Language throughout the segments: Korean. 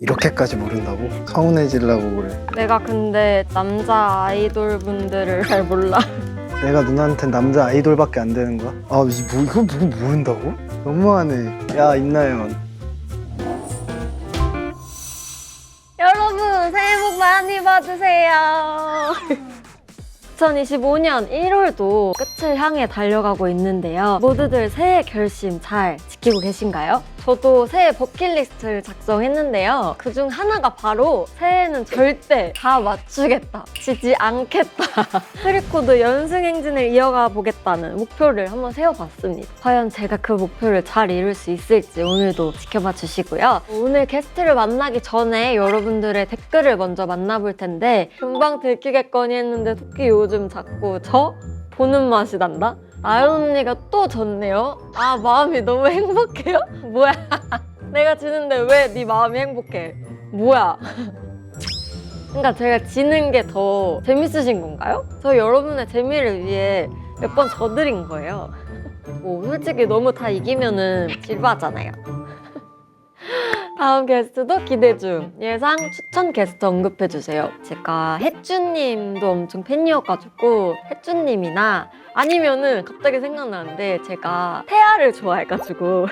이렇게까지 모른다고? 서운해지려고 그래. 내가 근데 남자 아이돌 분들을 잘 몰라. 내가 누나한텐 남자 아이돌밖에 안 되는 거야? 아, 이거 누구 모른다고? 너무하네. 야, 임나연. 여러분 새해 복 많이 받으세요. 2025년 1월도 끝을 향해 달려가고 있는데요. 모두들 새해 결심 잘 지키고 계신가요? 저도 새해 버킷리스트를 작성했는데요. 그중 하나가 바로 새해는 절대 다 맞추겠다, 지지 않겠다, 트리코드 연승 행진을 이어가 보겠다는 목표를 한번 세워봤습니다. 과연 제가 그 목표를 잘 이룰 수 있을지 오늘도 지켜봐 주시고요. 오늘 게스트를 만나기 전에 여러분들의 댓글을 먼저 만나볼 텐데, 금방 들키겠거니 했는데 토끼 요즘 자꾸 저 보는 맛이 난다? 아연 언니가 또 졌네요. 아, 마음이 너무 행복해요? 뭐야? 내가 지는데 왜 네 마음이 행복해? 뭐야? 그러니까 제가 지는 게 더 재밌으신 건가요? 저 여러분의 재미를 위해 몇 번 져드린 거예요. 뭐 솔직히 너무 다 이기면은 질바잖아요. 다음 게스트도 기대 중. 예상 추천 게스트 언급해주세요. 제가 혜쭈님도 엄청 팬이어가지고 혜쭈님이나 아니면은 갑자기 생각나는데 제가 태아를 좋아해가지고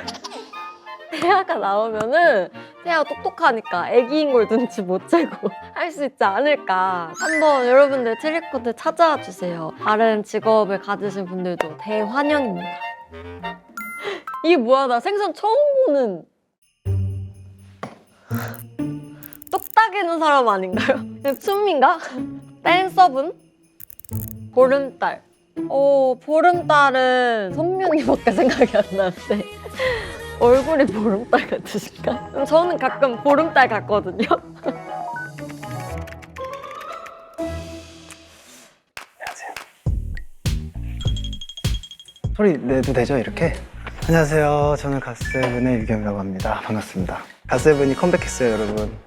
태아가 나오면은 태아가 똑똑하니까 애기인 걸 눈치 못 채고 할 수 있지 않을까. 한번 여러분들 트리코드 찾아와 주세요. 다른 직업을 가지신 분들도 대환영입니다. 이게 뭐야, 나 생선 처음 보는 똑딱이는 사람 아닌가요? 춤인가? 댄서분? 보름달. 보름달은 선묘님밖에 생각이 안 나는데 얼굴이 보름달 같으신가? 저는 가끔 보름달 같거든요. 소리 내도 되죠, 이렇게? 안녕하세요. 저는 갓세븐의 유겸이라고 합니다. 반갑습니다. 갓세븐이 컴백했어요, 여러분.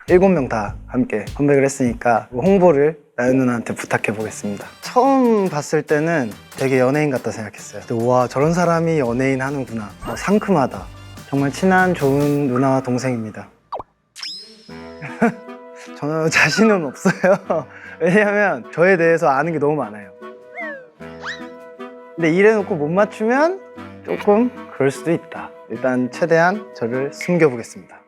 7명 다 함께 컴백을 했으니까 홍보를 나연 누나한테 부탁해 보겠습니다. 처음 봤을 때는 되게 연예인 같다 생각했어요. 근데 우와, 저런 사람이 연예인 하는구나. 상큼하다. 정말 친한 좋은 누나와 동생입니다. 저는 자신은 없어요. 왜냐면 저에 대해서 아는 게 너무 많아요. 근데 이래놓고 못 맞추면 조금 그럴 수도 있다. 일단 최대한 저를 숨겨보겠습니다.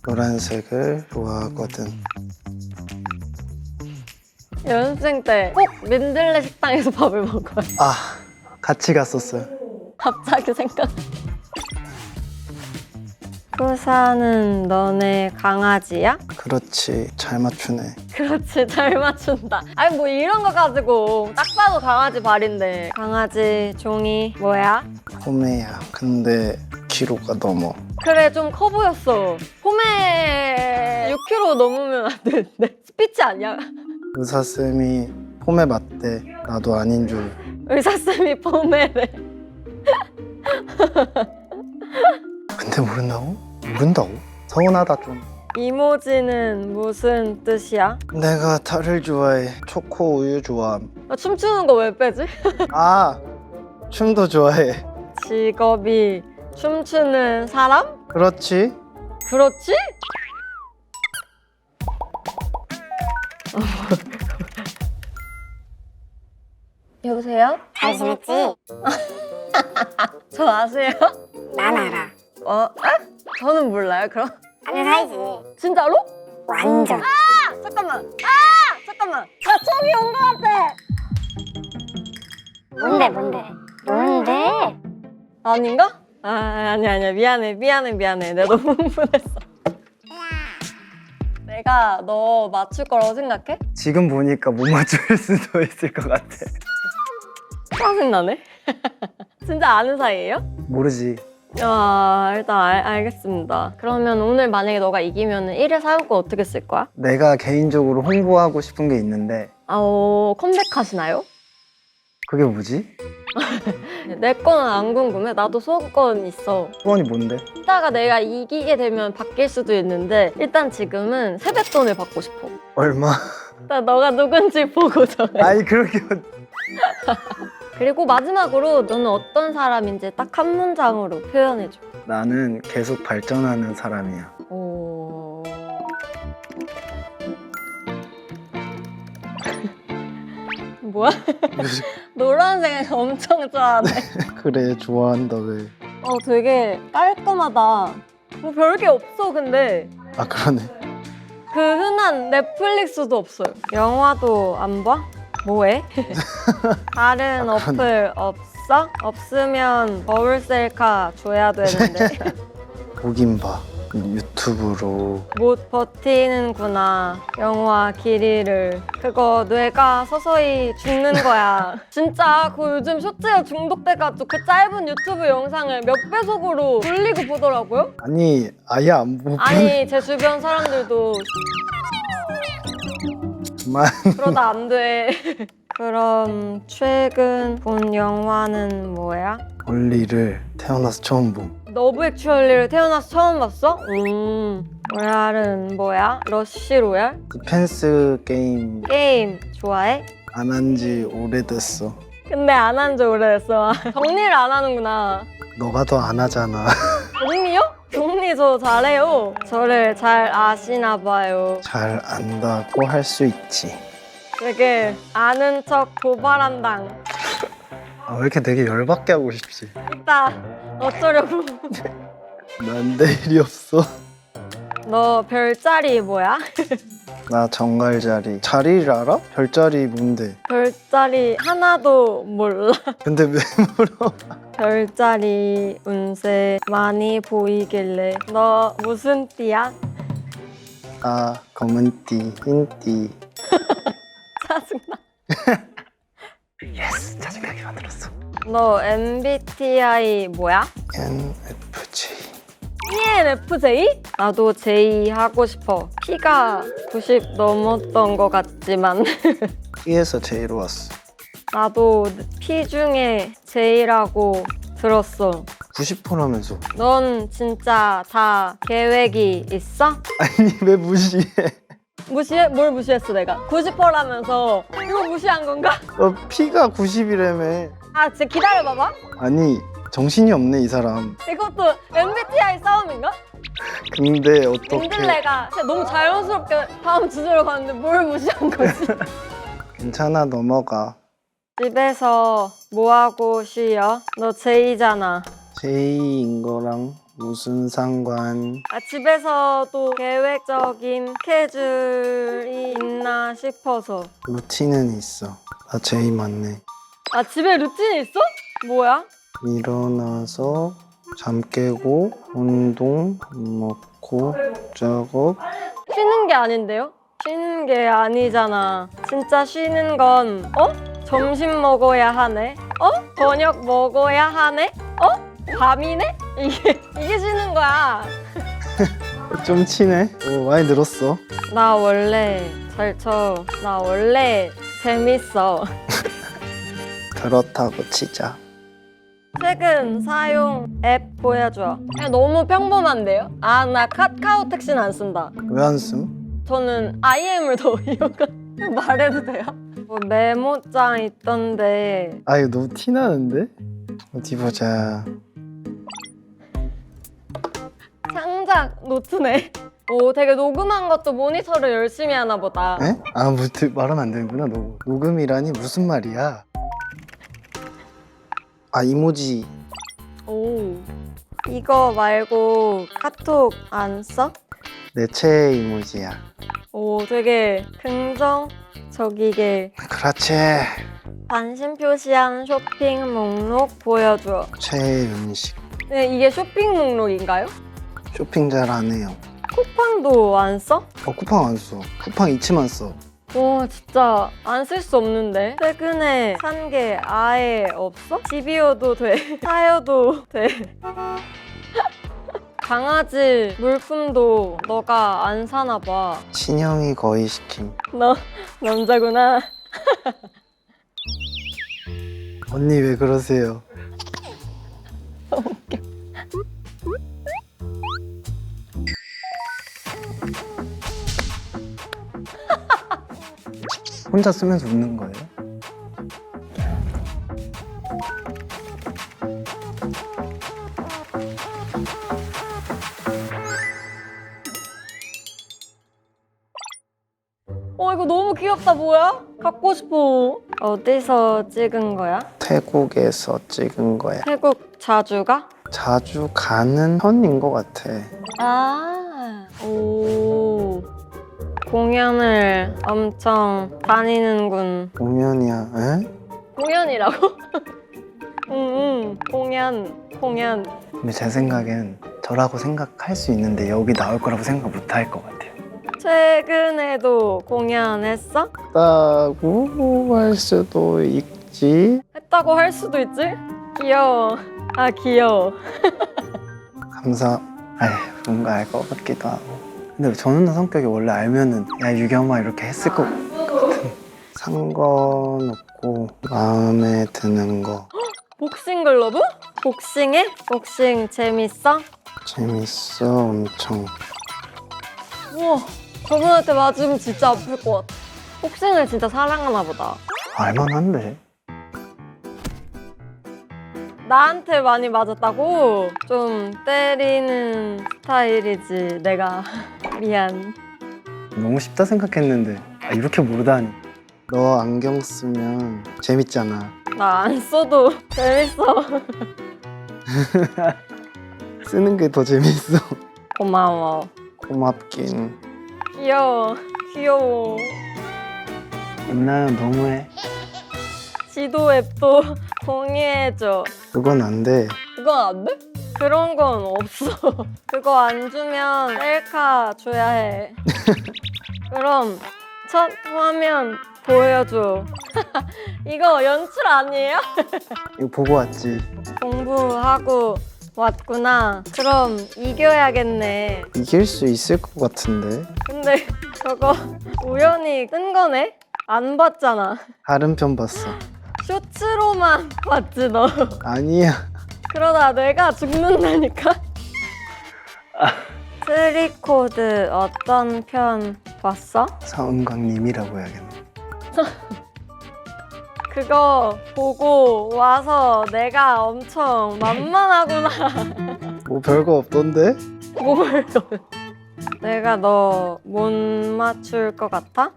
노란색을 좋아하거든. 연습생 때 꼭 민들레 식당에서 밥을 먹어요. 아, 같이 갔었어요. 갑자기 생각. 부사는 너네 강아지야? 그렇지, 잘 맞추네. 그렇지, 잘 맞춘다. 아니 뭐 이런 거 가지고 딱 봐도 강아지 발인데. 강아지 종이 뭐야? 포메야. 근데 키로가 넘어. 그래, 좀 커 보였어. 포메 6kg 넘으면 안 되는데. 스피치 아니야? 의사쌤이 포메 맞대. 나도 아닌 줄. 의사쌤이 포메래. 근데 모른다고? 모른다고? 서운하다 좀. 이모지는 무슨 뜻이야? 내가 달을 좋아해. 초코 우유 좋아함. 나 춤추는 거 왜 빼지? 아, 춤도 좋아해. 직업이 춤추는 사람? 그렇지. 그렇지? 여보세요? 잘 지냈지? 저 아세요? 난 알아. 저는 몰라요, 그럼? 아는 사이지. 진짜로? 완전. 잠깐만. 잠깐만. 나 촉이 온 것 같아. 뭔데? 아닌가? 아니야. 미안해. 내가 너무 흥분했어. 내가 너 맞출 거라고 생각해? 지금 보니까 못 맞출 수도 있을 것 같아. 짜증나네. 진짜 아는 사이예요? 모르지. 일단 알겠습니다. 그러면 오늘 만약에 너가 이기면 1회 사용권 어떻게 쓸 거야? 내가 개인적으로 홍보하고 싶은 게 있는데 컴백하시나요? 그게 뭐지? 내 거는 안 궁금해. 나도 소원권 있어. 소원이 뭔데? 이따가 내가 이기게 되면 바뀔 수도 있는데 일단 지금은 세뱃돈을 받고 싶어. 얼마? 일단 너가 누군지 보고 정해. 아니 그렇게 그리고 마지막으로 너는 어떤 사람인지 딱 한 문장으로 표현해줘. 나는 계속 발전하는 사람이야. 오. 뭐야? 노란색 엄청 좋아하네. 그래, 좋아한다. 왜? 되게 깔끔하다. 뭐 별게 없어 근데. 아, 그러네. 그 흔한 넷플릭스도 없어요. 영화도 안 봐? 뭐해? 다른 아, 그러네. 어플 없어? 없으면 버블셀카 줘야 되는데. 보긴 봐. 유튜브로. 못 버티는구나. 영화 길이를. 그거 뇌가 서서히 죽는 거야. 진짜 그 요즘 쇼츠에 중독돼가지고 그 짧은 유튜브 영상을 몇 배속으로 돌리고 보더라고요. 아니, 아예 안 보고. 아니 제 주변 사람들도 그만. 그러다 안 돼. 그럼 최근 본 영화는 뭐야? 원리를 태어나서 처음 봄. 러브 액츄얼리를 태어나서 처음 봤어? 로얄은 뭐야? 러쉬 로얄? 디펜스 게임 게임 좋아해? 안 한 지 오래됐어. 근데 안 한 지 오래됐어. 정리를 안 하는구나. 너가 더 안 하잖아. 정리요? 정리 저 잘해요. 저를 잘 아시나 봐요. 잘 안다고 할 수 있지. 되게 아는 척 고발한당. 아, 왜 이렇게 되게 열받게 하고 싶지? 이따 어쩌려고. 난 내일이 없어. 너 별자리 뭐야? 나 정갈자리. 자리를 알아? 별자리 뭔데? 별자리 하나도 몰라. 근데 왜 물어? 별자리 운세 많이 보이길래 너 무슨 띠야? 아, 검은띠, 흰띠. 짜증나. 예스! 짜증나게 만들었어. 너 MBTI 뭐야? NFJ. ENFJ? 나도 J 하고 싶어. P가 90 넘었던 것 같지만 P에서 J로 왔어. 나도 P 중에 J라고 들었어. 90%라면서. 넌 진짜 다 계획이 있어? 아니, 왜 무시해? 무시해? 뭘 무시했어 내가? 90%라면서 이거 무시한 건가? P가 90이라며. 아 진짜 기다려봐봐. 아니, 정신이 없네, 이 사람. 이것도 MBTI 싸움인가? 근데 어떻게. 민들레가 진짜 너무 자연스럽게 다음 주제로 가는데 뭘 무시한 거지? 괜찮아, 넘어가. 집에서 뭐하고 쉬어? 너 J잖아. J인 거랑 무슨 상관. 아, 집에서도 계획적인 스케줄이 있나 싶어서. 루틴은 있어. 나 J 맞네. 아 집에 루틴이 있어? 뭐야? 일어나서 잠 깨고 운동, 밥 먹고 작업. 쉬는 게 아닌데요? 쉬는 게 아니잖아. 진짜 쉬는 건 점심 먹어야 하네? 저녁 먹어야 하네? 밤이네? 이게 쉬는 거야. 좀 치네. 많이 늘었어. 나 원래 잘 쳐. 나 원래 재밌어. 그렇다고 치자. 최근 사용 앱 보여줘. 그냥 너무 평범한데요? 아, 나 카카오 택시는 안 쓴다. 왜 안 씀? 저는 IM을 더 이용가. 말해도 돼요? 뭐 메모장 있던데. 아, 이거 너무 티나는데? 어디 보자. 창작 노트네. 오, 되게 녹음한 것도 모니터를 열심히 하나 보다. 에? 아, 뭐 말하면 안 되는구나. 녹음이라니 무슨 말이야? 아, 이모지. 오, 이거 말고 카톡 안 써? 내 최애 이모지야. 오, 되게 긍정적이게 그렇지. 관심 표시한 쇼핑 목록 보여줘. 최애 음식. 네, 이게 쇼핑 목록인가요? 쇼핑 잘 안 해요. 쿠팡도 안 써? 쿠팡 안 써. 쿠팡 이치만 써. 오, 진짜 안 쓸 수 없는데. 최근에 산 게 아예 없어? 집이어도 돼. 사여도 돼. 강아지 물품도 너가 안 사나 봐. 친형이 거의 시킴. 너 남자구나. 언니 왜 그러세요? 혼자 쓰면서 웃는 거예요? 너무 귀엽다. 뭐야? 갖고 싶어. 어디서 찍은 거야? 태국에서 찍은 거야. 태국 자주 가? 자주 가는 편인 것 같아. 아, 오. 공연을 엄청 다니는군. 공연이야. 에? 공연이라고? 응, 공연. 근데 제 생각엔 저라고 생각할 수 있는데 여기 나올 거라고 생각 못 할 것 같아요. 최근에도 공연했어? 있다고 할 수도 있지. 했다고 할 수도 있지? 귀여워. 아, 귀여워. 뭔가 알 것 같기도 하고. 근데 전우는 성격이 원래 알면은 야 유겸아 이렇게 했을 것 같은. 상관없고 마음에 드는 거 복싱 글러브? 복싱해? 복싱 재밌어? 재밌어 엄청. 우와, 저분한테 맞으면 진짜 아플 것 같아. 복싱을 진짜 사랑하나 보다. 알만한데. 나한테 많이 맞았다고? 좀 때리는 스타일이지, 내가. 미안. 너무 쉽다 생각했는데 이렇게 모르다니. 너 안경 쓰면 재밌잖아. 나 안 써도 재밌어. 쓰는 게 더 재밌어. 고마워. 고맙긴. 귀여워. 임나연 너무해. 지도 앱도 공유해줘. 그건 안 돼. 그건 안 돼? 그런 건 없어. 그거 안 주면 셀카 줘야 해. 그럼 첫 화면 보여줘. 이거 연출 아니에요? 이거 보고 왔지. 공부하고 왔구나. 그럼 이겨야겠네. 이길 수 있을 것 같은데. 근데 저거 우연히 뜬 거네? 안 봤잖아. 다른 편 봤어. 쇼츠로만 봤지 너. 아니야. 그러다 내가 죽는다니까? 트리코드 어떤 편 봤어? 서은광님이라고 해야겠네. 그거 보고 와서 내가 엄청 만만하구나. 뭐 별거 없던데? 뭘. 내가 너 못 맞출 것 같아?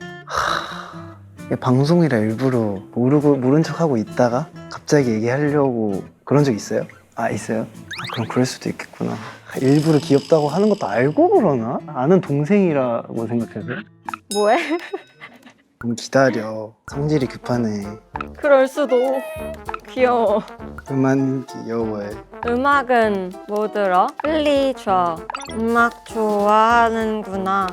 방송이라 일부러 모른 척하고 있다가 갑자기 얘기하려고 그런 적 있어요? 아 있어요? 그럼 그럴 수도 있겠구나. 일부러 귀엽다고 하는 것도 알고 그러나? 아는 동생이라고 생각해서? 뭐해? 좀 기다려. 성질이 급하네. 그럴 수도. 귀여워. 그만 귀여워해. 음악은 뭐 들어? 플리 줘. 음악 좋아하는구나.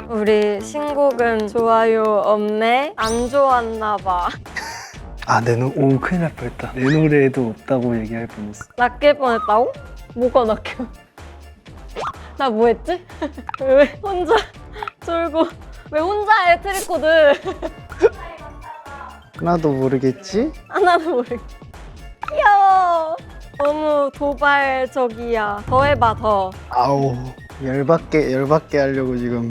우리 신곡은 좋아요 없네? 안 좋았나 봐. 오 큰일 날 뻔했다. 내 노래에도 없다고 얘기할 뻔했어. 낚일 뻔했다고? 뭐가 낚여? 나 뭐 했지? 왜 혼자 쫄고 왜 혼자 해 트리코드? 하나도 모르겠지? 하나도 모르겠어. 귀여워. 너무 도발적이야. 더 해봐 더. 아우 열받게 하려고 지금.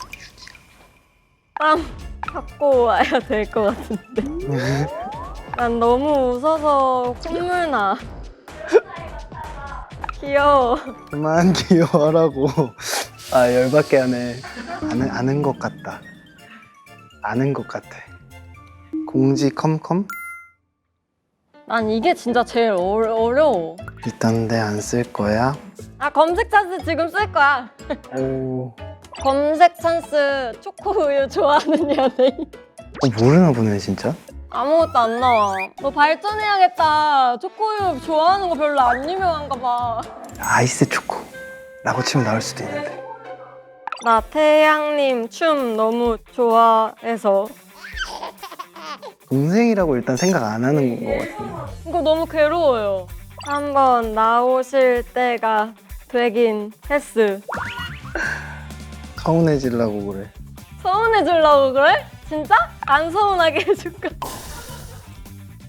땀 갖고 와야 될 것 같은데. 난 너무 웃어서 콧물 나. 귀여워. 그만 귀여워하라고. 열받게 하네. 아는 것 같다. 아는 것 같아. 공지 컴컴? 난 이게 진짜 제일 어려워. 있던데 안 쓸 거야? 검색 찬스 지금 쓸 거야. 오. 검색 찬스 초코우유 좋아하는 연예인. 모르나 보네 진짜. 아무것도 안 나와. 너 발전해야겠다. 초코우유 좋아하는 거 별로 안 유명한가 봐. 아이스 초코 라고 치면 나올 수도 있는데. 나 태양님 춤 너무 좋아해서. 동생이라고 일단 생각 안 하는 것 같은데. 이거 너무 괴로워요. 한번 나오실 때가 되긴 했어. 서운해지려고 그래. 서운해주려고 그래? 진짜? 안 서운하게 해줄까?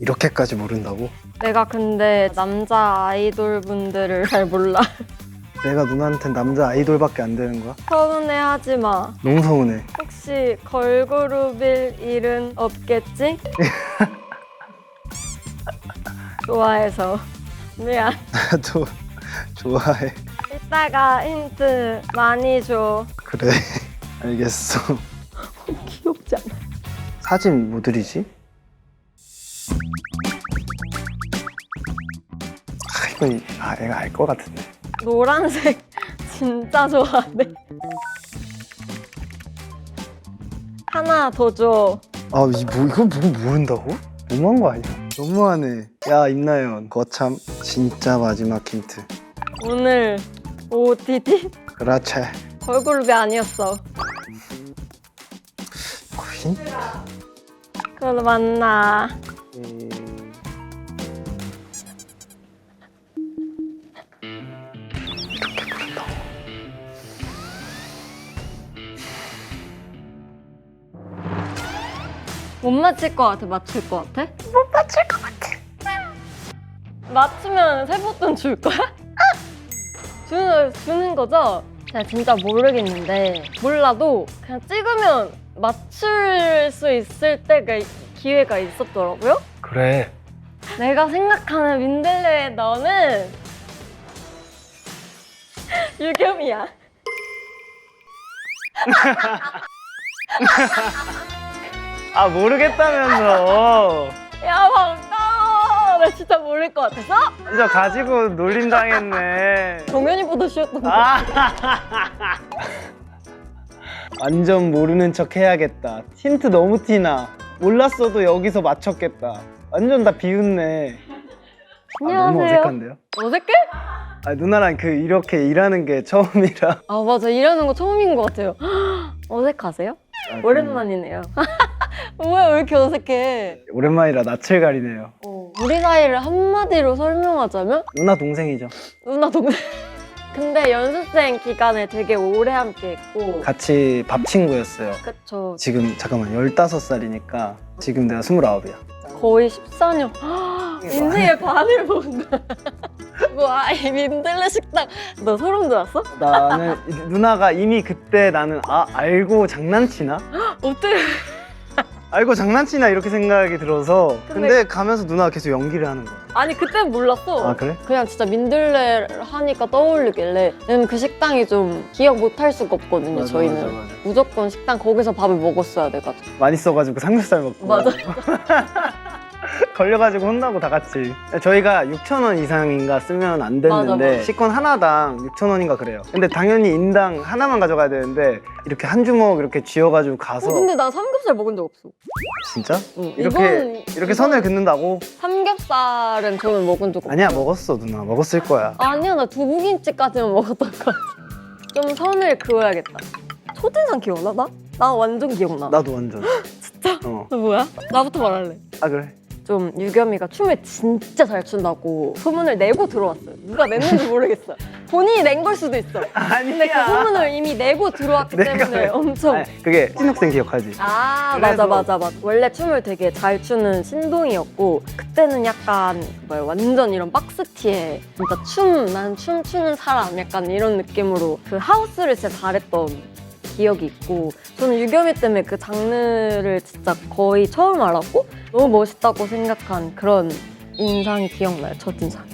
이렇게까지 모른다고? 내가 근데 남자 아이돌 분들을 잘 몰라. 내가 누나한텐 남자 아이돌밖에 안 되는 거야? 서운해하지 마. 너무 서운해. 혹시 걸그룹일 일은 없겠지? 좋아해서. 미안. 나도 좋아해. 이따가 힌트 많이 줘. 그래 알겠어. 귀엽지 사진 뭐 드리지? 이건 애가 알 것 같은데. 노란색 진짜 좋아하네. 하나 더 줘. 이거 모른다고? 너무한 거 아니야? 너무하네. 야, 임나연, 거참 진짜 마지막 힌트. 오늘 OOTD 그렇지. 걸그룹이 아니었어. 거의? 그럼 만나. 이렇게 부른다고. 못 맞힐 것 같아? 맞출 것 같아? 못 맞출 것 같아. 맞추면 세뱃돈 줄 거야? 주는 거죠? 제가 진짜 모르겠는데 몰라도 그냥 찍으면 맞출 수 있을 때가 기회가 있었더라고요? 그래. 내가 생각하는 민들레의 너는 유겸이야. 모르겠다면서. 야 반가워. 나 진짜 모를 것 같아서? 진짜 가지고 놀림 당했네. 정연이보다 쉬웠던 거. 완전 모르는 척 해야겠다. 힌트 너무 티나. 몰랐어도 여기서 맞췄겠다. 완전 다 비웃네. 너무 안녕하세요. 어색한데요? 어색해? 누나랑 이렇게 일하는 게 처음이라. 아 맞아, 일하는 거 처음인 것 같아요. 어색하세요? 오랜만이네요. 뭐야, 왜 이렇게 어색해? 오랜만이라 낯을 가리네요. 우리 사이를 한마디로 설명하자면 누나 동생이죠. 누나 동생. 근데 연습생 기간에 되게 오래 함께 했고. 같이 밥 친구였어요. 그쵸. 지금 잠깐만 15살이니까 지금 내가 29이야. 거의 14년. 인생의 반을 본 거야. 와, 이 민들레 식당. 너 소름 돋았어? 나는 누나가 이미 그때 나는 알고 장난치나? 어떻게? 알고 장난치나 이렇게 생각이 들어서 근데 근데 가면서 누나가 계속 연기를 하는 거야. 아니 그땐 몰랐어. 아 그래? 그냥 진짜 민들레 하니까 떠올리길래. 왜냐면 그 식당이 좀 기억 못 할 수가 없거든요, 저희는. 맞아. 무조건 식당 거기서 밥을 먹었어야 돼가지고. 많이 써가지고 삼겹살 먹고 맞아. 걸려가지고 혼나고 다 같이. 저희가 6,000원 이상인가 쓰면 안 됐는데 맞아. 식권 하나당 6,000원인가 그래요. 근데 당연히 인당 하나만 가져가야 되는데 이렇게 한 주먹 이렇게 쥐어가지고 가서 근데 난 삼겹살 먹은 적 없어. 진짜? 응, 이렇게 선을 긋는다고? 삼겹살은 저는 먹은 적 없어. 아니야 먹었어 누나 먹었을 거야. 아니야, 나 두부김치까지는 먹었던 것 같아. 좀 선을 그어야겠다. 첫인상 기억나, 나? 나 완전 기억나. 나도 완전. 진짜? 어. 너 뭐야? 나부터 말할래. 아 그래? 좀 유겸이가 춤을 진짜 잘 춘다고 소문을 내고 들어왔어요. 누가 냈는지 모르겠어. 본인이 낸 걸 수도 있어. 근데 그 소문을 이미 내고 들어왔기 내가 때문에 왜? 엄청. 아니, 그게 찐학생 기억하지? 아 그래서- 맞아. 원래 춤을 되게 잘 추는 신동이었고 그때는 약간 완전 이런 박스티에 진짜 난 춤추는 사람 약간 이런 느낌으로 그 하우스를 진짜 잘했던 기억이 있고, 저는 유겸이 때문에 그 장르를 진짜 거의 처음 알았고 너무 멋있다고 생각한 그런 인상이 기억나요, 첫인상이.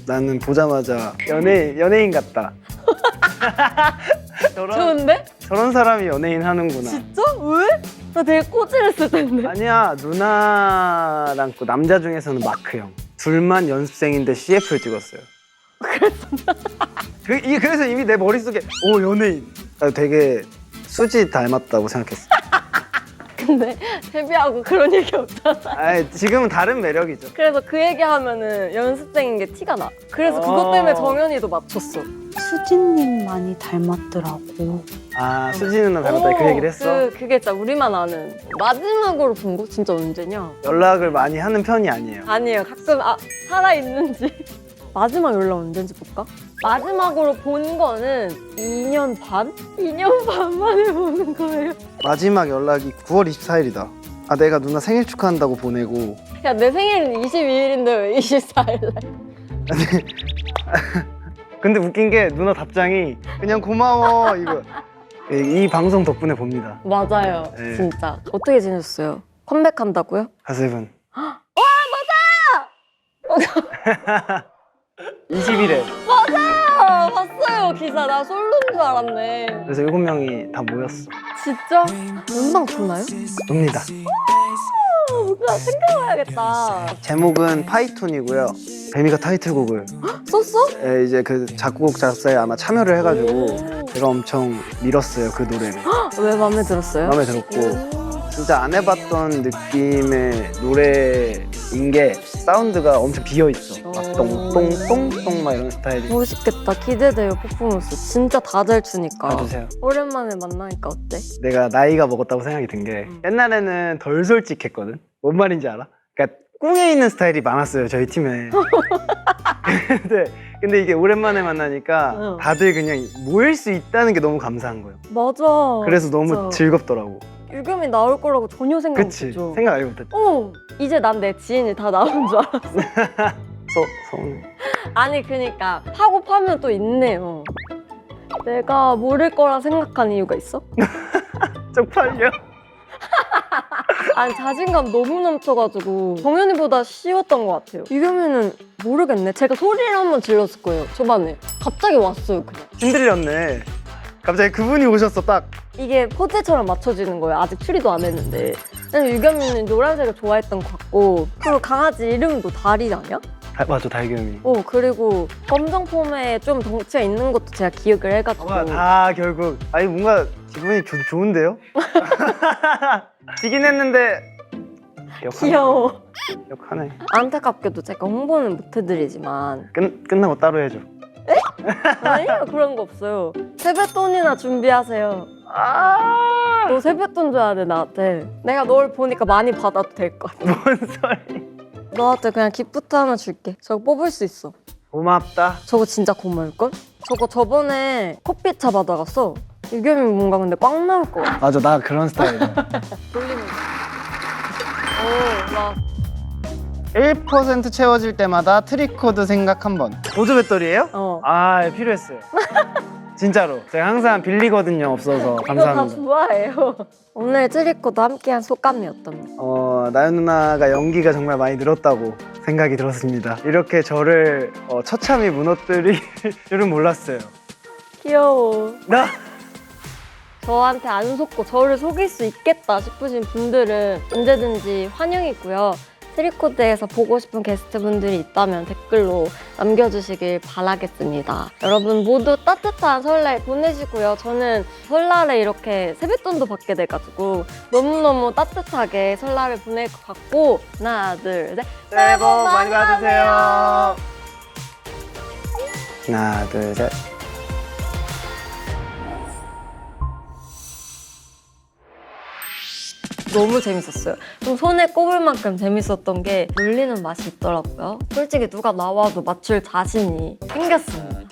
나는 보자마자 연예인 같다. 좋은데? 저런 사람이 연예인 하는구나. 진짜? 왜? 나 되게 꼬질했을 텐데. 아니야 누나랑 그 남자 중에서는 마크 형. 둘만 연습생인데 CF를 찍었어요. 그래서 이미 내 머릿속에 연예인. 나 되게 수지 닮았다고 생각했어. 근데 데뷔하고 그런 얘기 없잖아. 지금은 다른 매력이죠. 그래서 그 얘기하면은 연습생인 게 티가 나. 그래서 그것 때문에 정연이도 맞췄어. 수진님 많이 닮았더라고. 수지 누나 닮았다 그 얘기를 했어? 그게 진짜 우리만 아는. 마지막으로 본 거 진짜 언제냐? 연락을 많이 하는 편이 아니에요. 아니에요. 가끔 살아있는지. 마지막 연락 언제인지 볼까? 마지막으로 본 거는 2년 반? 2년 반 만에 보는 거예요. 마지막 연락이 9월 24일이다. 내가 누나 생일 축하한다고 보내고. 야, 내 생일은 22일인데 왜 24일 날? 근데 웃긴 게 누나 답장이 그냥 고마워 이거. 이 방송 덕분에 봅니다. 맞아요. 네. 진짜. 어떻게 지냈어요? 컴백한다고요? 가세븐. 와 맞아! 20일에. 맞아요. 봤어요. 기사 나 솔로인 줄 알았네. 그래서 7명이 다 모였어. 진짜? 음방 좋나요? 놉니다. 나 챙겨봐야겠다. 제목은 파이톤이고요. 배미가 타이틀곡을 썼어? 이제 그 작곡 작사에 아마 참여를 해가지고 제가 엄청 밀었어요 그 노래를. 왜 마음에 들었어요? 마음에 들었고 진짜 안 해봤던 느낌의 노래인 게 사운드가 엄청 비어있어. 막 똥똥똥똥 막 이런 스타일이. 멋있겠다. 기대돼요, 퍼포먼스. 진짜 다 잘 추니까. 봐주세요. 오랜만에 만나니까 어때? 내가 나이가 먹었다고 생각이 든 게 옛날에는 덜 솔직했거든. 뭔 말인지 알아? 그러니까 꿍에 있는 스타일이 많았어요 저희 팀에. 근데 이게 오랜만에 만나니까 응. 다들 그냥 모일 수 있다는 게 너무 감사한 거예요. 맞아. 그래서 너무 진짜. 즐겁더라고. 유겸이 나올 거라고 전혀 생각 그치? 못했죠. 생각 알고 못했다. 이제 난 내 지인이 다 나온 줄 알았어. 서운해. 아니 그니까 파고 파면 또 있네요. 내가 모를 거라 생각한 이유가 있어? 쪽팔려. 아니 자신감 너무 넘쳐가지고 정연이보다 쉬웠던 것 같아요. 유겸이는 모르겠네. 제가 소리를 한번 질렀을 거예요. 초반에 갑자기 왔어요 그냥. 힘들렸네. 갑자기 그분이 오셨어 딱. 이게 포즈처럼 맞춰지는 거예요. 아직 추리도 안 했는데. 근데 유겸이는 노란색을 좋아했던 것 같고 그리고 강아지 이름도 달이 아니야? 맞아 달겸이. 그리고 검정 폼에 좀 덩치가 있는 것도 제가 기억을 해가지고 다 결국 아니 뭔가 기분이 좋은데요? 지긴 했는데 기억하네. 귀여워. 기억하네. 안타깝게도 제가 홍보는 못 해드리지만 끝나고 따로 해줘. 아니요 그런 거 없어요. 세뱃돈이나 준비하세요. 너 세뱃돈 줘야 돼 나한테. 내가 널 보니까 많이 받아도 될 것 같아. 뭔 소리? 너한테 그냥 기프트 하나 줄게. 저거 뽑을 수 있어. 고맙다. 저거 진짜 고마울걸? 저거 저번에 커피차 받아갔어. 유겸이 뭔가 근데 꽉 나올 거 같아. 맞아 나 그런 스타일이야. 돌리면 막 1% 채워질 때마다 트리코드 생각 한번. 보조 배터리예요? 필요했어요. 진짜로 제가 항상 빌리거든요. 없어서 이거 다 감사합니다. 좋아해요. 오늘 트리코도 함께한 소감이 어떻나요? 나연 누나가 연기가 정말 많이 늘었다고 생각이 들었습니다. 이렇게 저를 처참히 무너뜨릴 줄은 몰랐어요. 귀여워. 나 저한테 안 속고 저를 속일 수 있겠다 싶으신 분들은 언제든지 환영이고요. 트리코드에서 보고 싶은 게스트분들이 있다면 댓글로 남겨주시길 바라겠습니다. 여러분 모두 따뜻한 설날 보내시고요. 저는 설날에 이렇게 세뱃돈도 받게 돼가지고 너무너무 따뜻하게 설날을 보낼 것 같고 하나, 둘, 셋 새해 복 많이 받으세요. 하나, 둘, 셋. 너무 재밌었어요. 좀 손에 꼽을 만큼 재밌었던 게 놀리는 맛이 있더라고요. 솔직히 누가 나와도 맞출 자신이 생겼습니다.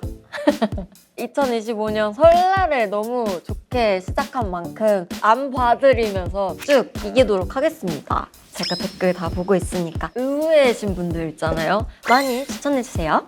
2025년 설날을 너무 좋게 시작한 만큼 안 봐드리면서 쭉 이기도록 하겠습니다. 제가 댓글 다 보고 있으니까 의외이신 분들 있잖아요. 많이 추천해주세요.